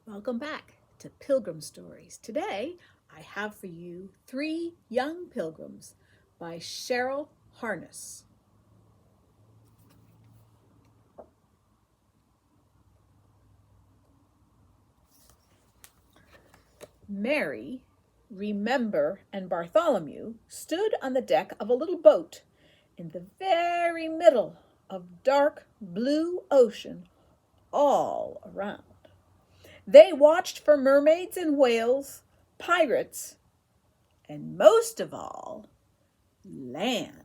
Welcome back to Pilgrim Stories. Today, I have for you Three Young Pilgrims by Cheryl Harness. Mary, Remember, and Bartholomew stood on the deck of a little boat in the very middle of dark blue ocean all around. They watched for mermaids and whales, pirates, and most of all, land.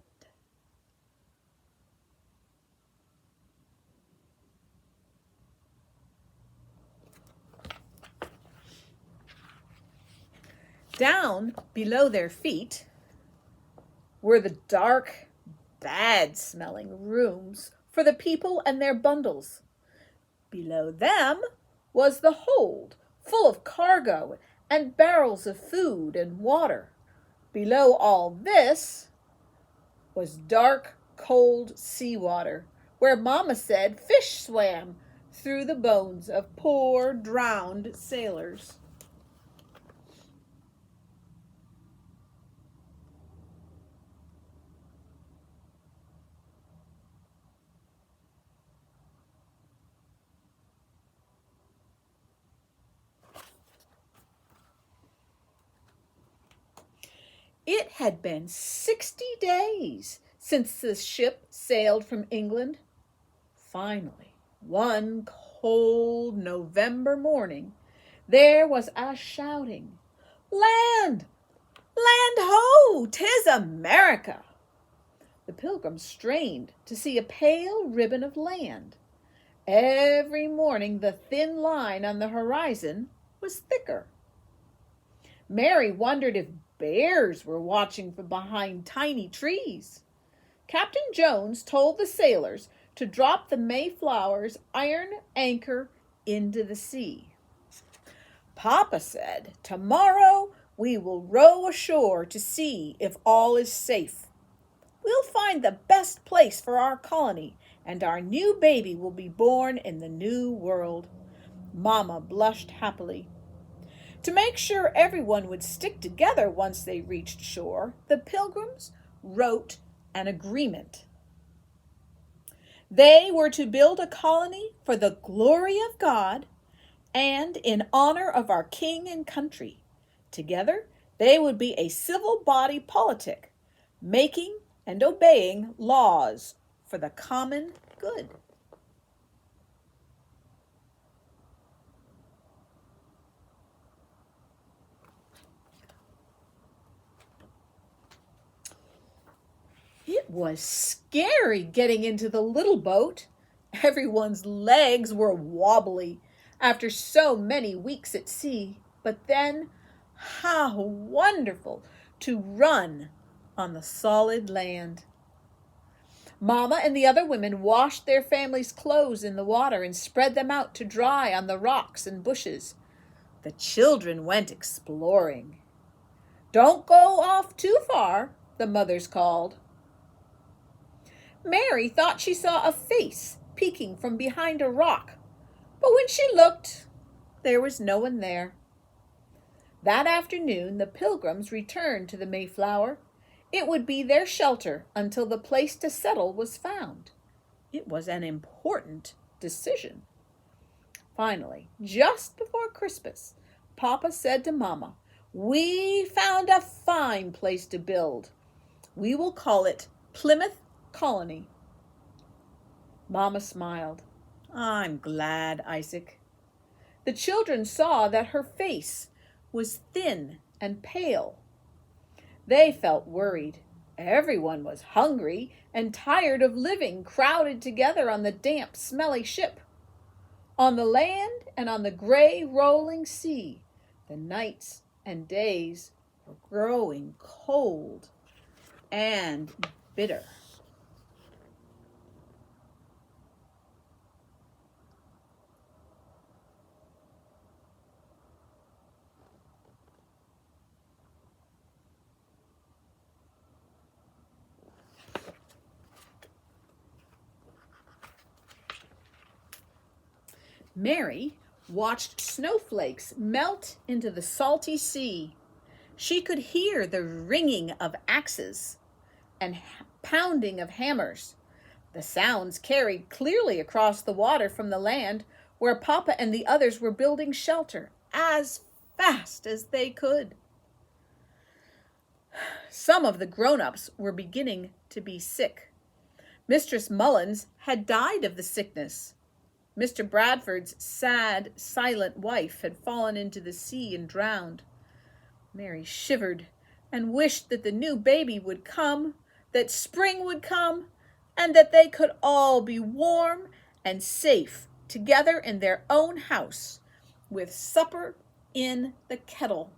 Down below their feet were the dark, bad-smelling rooms for the people and their bundles. Below them was the hold, full of cargo and barrels of food and water. Below all this was dark, cold seawater, where Mama said fish swam through the bones of poor, drowned sailors. It had been 60 days since the ship sailed from England. Finally, one cold November morning, there was a shouting, "Land! Land ho! 'Tis America!" The Pilgrims strained to see a pale ribbon of land. Every morning the thin line on the horizon was thicker. Mary wondered if bears were watching from behind tiny trees. Captain Jones told the sailors to drop the Mayflower's iron anchor into the sea. Papa said, "Tomorrow we will row ashore to see if all is safe. We'll find the best place for our colony, and our new baby will be born in the new world." Mama blushed happily. To make sure everyone would stick together once they reached shore, the Pilgrims wrote an agreement. They were to build a colony for the glory of God and in honor of our king and country. Together, they would be a civil body politic, making and obeying laws for the common good. It was scary getting into the little boat. Everyone's legs were wobbly after so many weeks at sea. But then, how wonderful to run on the solid land. Mama and the other women washed their families' clothes in the water and spread them out to dry on the rocks and bushes. The children went exploring. "Don't go off too far," the mothers called. Mary thought she saw a face peeking from behind a rock, but when she looked, there was no one there. That afternoon, the Pilgrims returned to the Mayflower. It would be their shelter until the place to settle was found. It was an important decision. Finally, just before Christmas, Papa said to Mama, "We found a fine place to build. We will call it Plymouth Colony." Mama smiled. "I'm glad, Isaac." The children saw that her face was thin and pale. They felt worried. Everyone was hungry and tired of living crowded together on the damp, smelly ship. On the land and on the gray, rolling sea, the nights and days were growing cold and bitter. Mary watched snowflakes melt into the salty sea. She could hear the ringing of axes and pounding of hammers. The sounds carried clearly across the water from the land where Papa and the others were building shelter as fast as they could. Some of the grown-ups were beginning to be sick. Mistress Mullins had died of the sickness. Mr. Bradford's sad, silent wife had fallen into the sea and drowned. Mary shivered and wished that the new baby would come, that spring would come, and that they could all be warm and safe together in their own house, with supper in the kettle.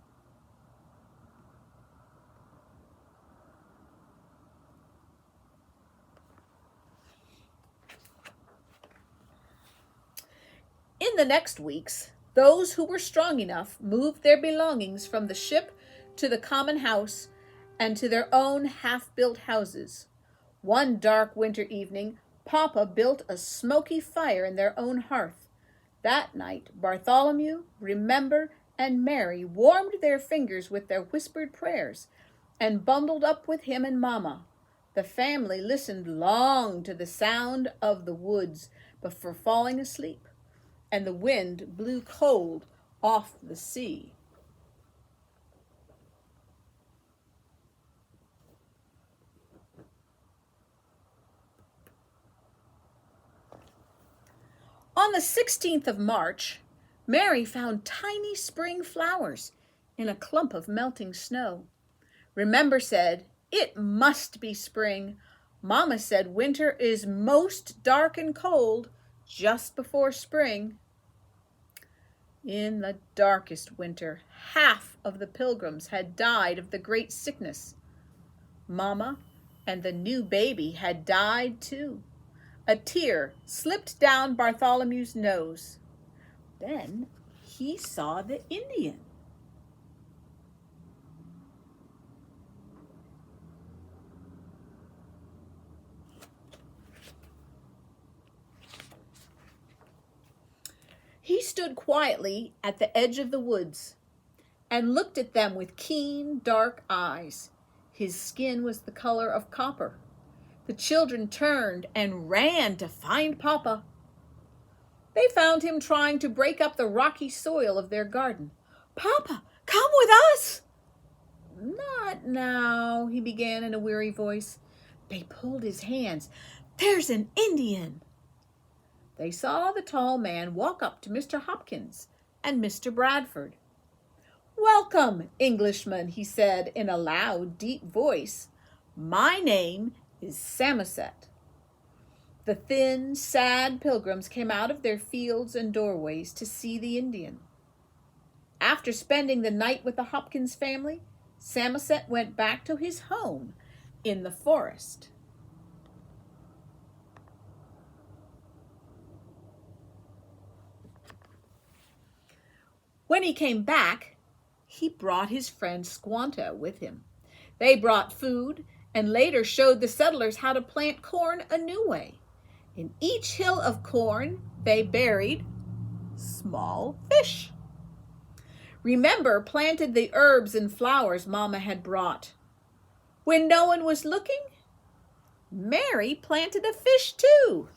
In the next weeks, those who were strong enough moved their belongings from the ship to the common house and to their own half-built houses. One dark winter evening, Papa built a smoky fire in their own hearth. That night, Bartholomew, Remember, and Mary warmed their fingers with their whispered prayers and bundled up with him and Mama. The family listened long to the sound of the woods before falling asleep, and the wind blew cold off the sea. On the 16th of March, Mary found tiny spring flowers in a clump of melting snow. Remember said, "It must be spring." Mama said winter is most dark and cold just before spring. In the darkest winter, half of the Pilgrims had died of the great sickness. Mama and the new baby had died too. A tear slipped down Bartholomew's nose. Then he saw the Indian. He stood quietly at the edge of the woods and looked at them with keen, dark eyes. His skin was the color of copper. The children turned and ran to find Papa. They found him trying to break up the rocky soil of their garden. "Papa, come with us." "Not now," he began in a weary voice. They pulled his hands. "There's an Indian." They saw the tall man walk up to Mr. Hopkins and Mr. Bradford. "Welcome, Englishmen," he said in a loud, deep voice. "My name is Samoset." The thin, sad Pilgrims came out of their fields and doorways to see the Indian. After spending the night with the Hopkins family, Samoset went back to his home in the forest. When he came back, he brought his friend Squanto with him. They brought food and later showed the settlers how to plant corn a new way. In each hill of corn, they buried small fish. Remember planted the herbs and flowers Mama had brought. When no one was looking, Mary planted a fish too.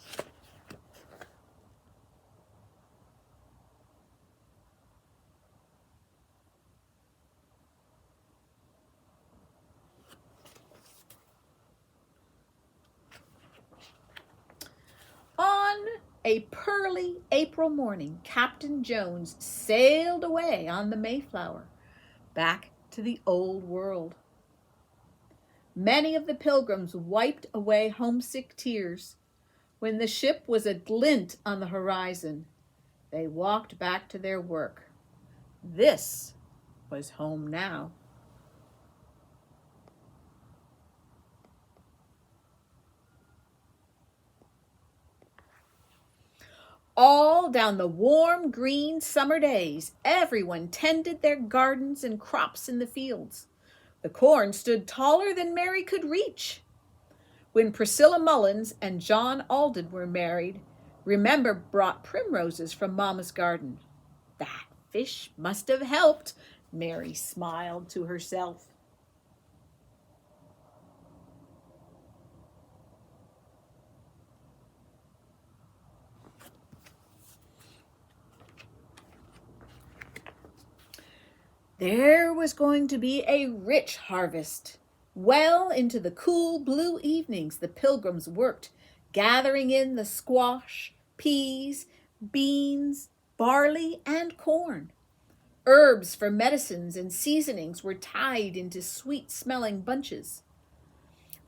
On a pearly April morning, Captain Jones sailed away on the Mayflower, back to the old world. Many of the Pilgrims wiped away homesick tears. When the ship was a glint on the horizon, they walked back to their work. This was home now. All down the warm, green summer days, everyone tended their gardens and crops in the fields. The corn stood taller than Mary could reach. When Priscilla Mullins and John Alden were married, Remember brought primroses from Mama's garden. That fish must have helped, Mary smiled to herself. There was going to be a rich harvest. Well into the cool blue evenings, the Pilgrims worked, gathering in the squash, peas, beans, barley, and corn. Herbs for medicines and seasonings were tied into sweet-smelling bunches.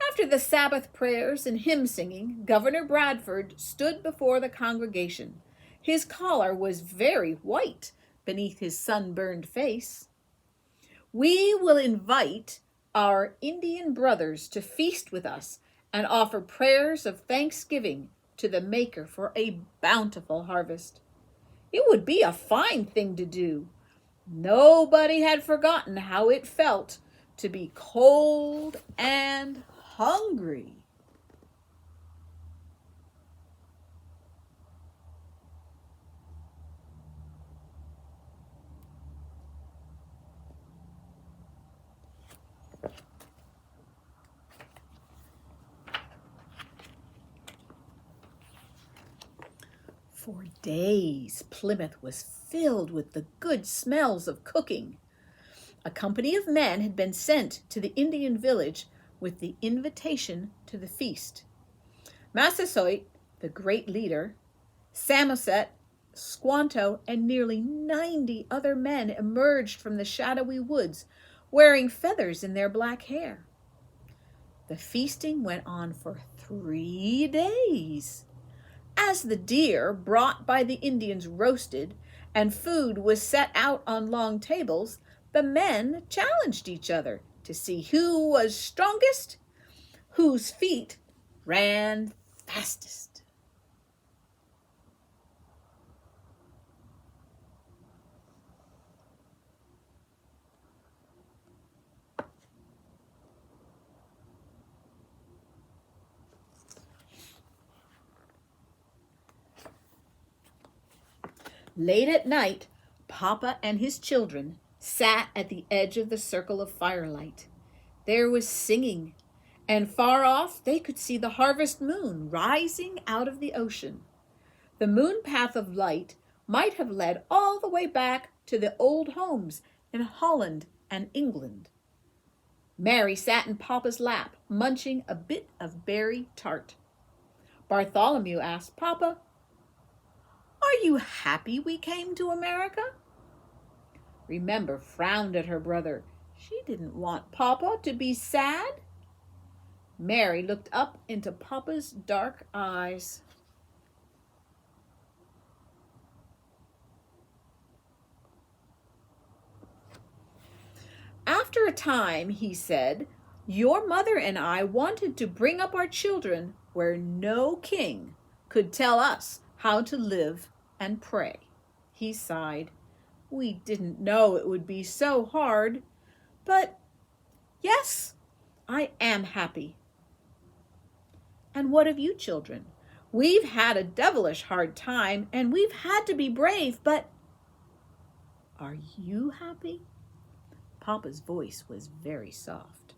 After the Sabbath prayers and hymn singing, Governor Bradford stood before the congregation. His collar was very white beneath his sunburned face. We will invite our Indian brothers to feast with us and offer prayers of thanksgiving to the Maker for a bountiful harvest. It would be a fine thing to do. Nobody had forgotten how it felt to be cold and hungry. For days, Plymouth was filled with the good smells of cooking. A company of men had been sent to the Indian village with the invitation to the feast. Massasoit, the great leader, Samoset, Squanto, and nearly 90 other men emerged from the shadowy woods, wearing feathers in their black hair. The feasting went on for 3 days. As the deer brought by the Indians roasted and food was set out on long tables, the men challenged each other to see who was strongest, whose feet ran fastest. Late at night, Papa and his children sat at the edge of the circle of firelight. There was singing, and far off they could see the harvest moon rising out of the ocean. The moon path of light might have led all the way back to the old homes in Holland and England. Mary sat in Papa's lap, munching a bit of berry tart. Bartholomew asked, "Papa, are you happy we came to America?" Remember frowned at her brother. She didn't want Papa to be sad. Mary looked up into Papa's dark eyes. After a time, he said, "Your mother and I wanted to bring up our children where no king could tell us how to live and pray." He sighed. "We didn't know it would be so hard, but yes, I am happy." "And what of you children? We've had a devilish hard time and we've had to be brave, but are you happy?" Papa's voice was very soft.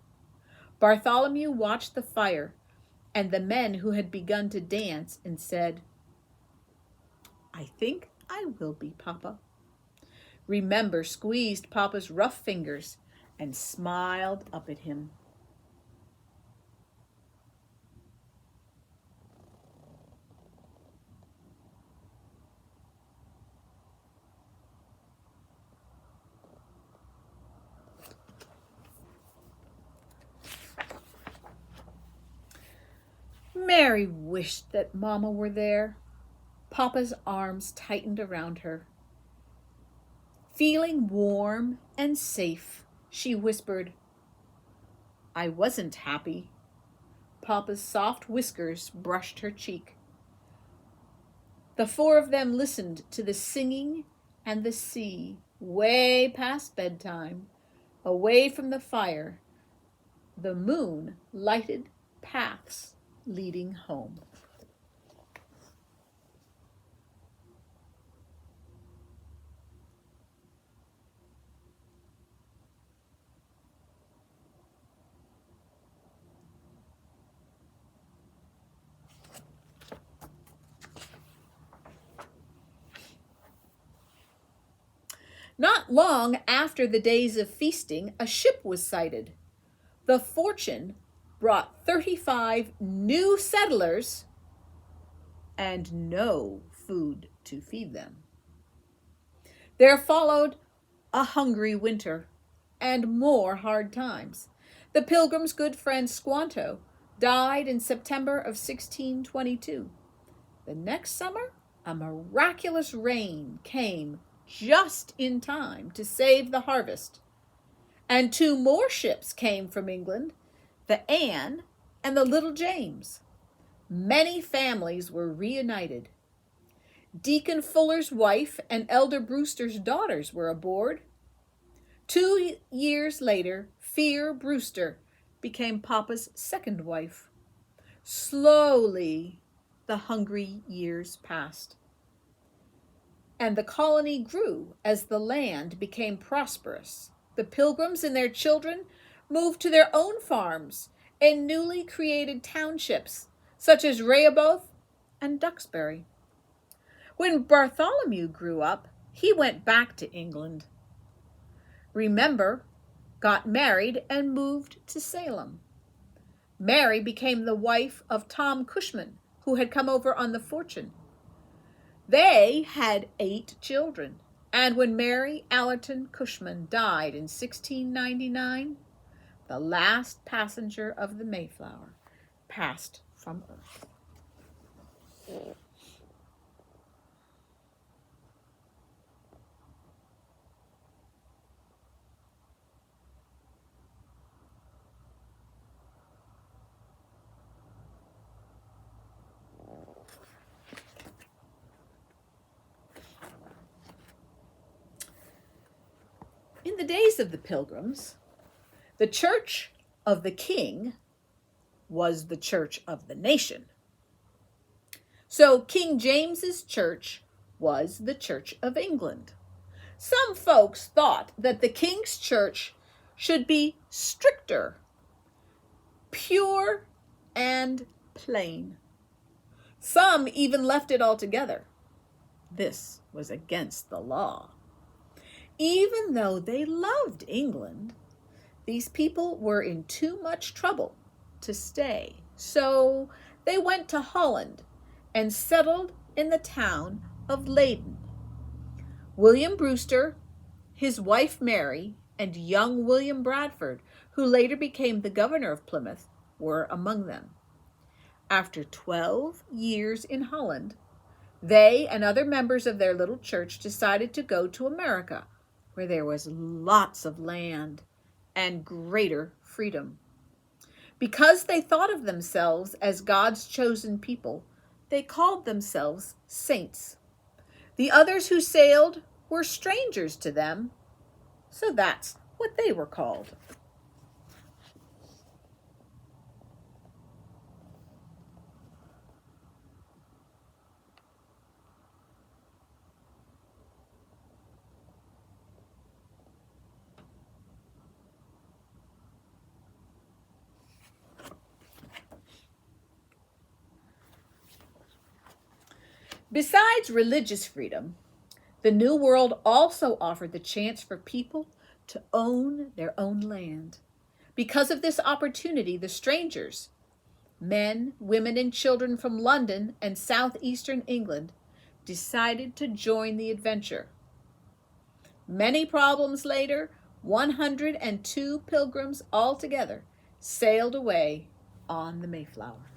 Bartholomew watched the fire and the men who had begun to dance and said, "I think I will be, Papa." Remember squeezed Papa's rough fingers and smiled up at him. Mary wished that Mama were there. Papa's arms tightened around her. Feeling warm and safe, she whispered, "I wasn't happy." Papa's soft whiskers brushed her cheek. The four of them listened to the singing and the sea, way past bedtime, away from the fire. The moon lighted paths leading home. Not long after the days of feasting, a ship was sighted. The Fortune brought 35 new settlers and no food to feed them. There followed a hungry winter and more hard times. The Pilgrim's good friend Squanto died in September of 1622. The next summer, a miraculous rain came just in time to save the harvest. And 2 more ships came from England, the Anne and the Little James. Many families were reunited. Deacon Fuller's wife and Elder Brewster's daughters were aboard. 2 years later, Fear Brewster became Papa's second wife. Slowly, the hungry years passed, and the colony grew as the land became prosperous. The Pilgrims and their children moved to their own farms and newly created townships, such as Rehoboth and Duxbury. When Bartholomew grew up, he went back to England. Remember, got married and moved to Salem. Mary became the wife of Tom Cushman, who had come over on the Fortune. They had 8 children, and when Mary Allerton Cushman died in 1699, the last passenger of the Mayflower passed from Earth. In the days of the Pilgrims, the Church of the King was the Church of the nation. So King James's church was the Church of England. Some folks thought that the King's church should be stricter, pure, and plain. Some even left it altogether. This was against the law. Even though they loved England, these people were in too much trouble to stay. So they went to Holland and settled in the town of Leyden. William Brewster, his wife Mary, and young William Bradford, who later became the governor of Plymouth, were among them. After 12 years in Holland, they and other members of their little church decided to go to America, where there was lots of land and greater freedom. Because they thought of themselves as God's chosen people, they called themselves saints. The others who sailed were strangers to them, so that's what they were called. Besides religious freedom, the New World also offered the chance for people to own their own land. Because of this opportunity, the strangers, men, women, and children from London and southeastern England, decided to join the adventure. Many problems later, 102 pilgrims altogether sailed away on the Mayflower.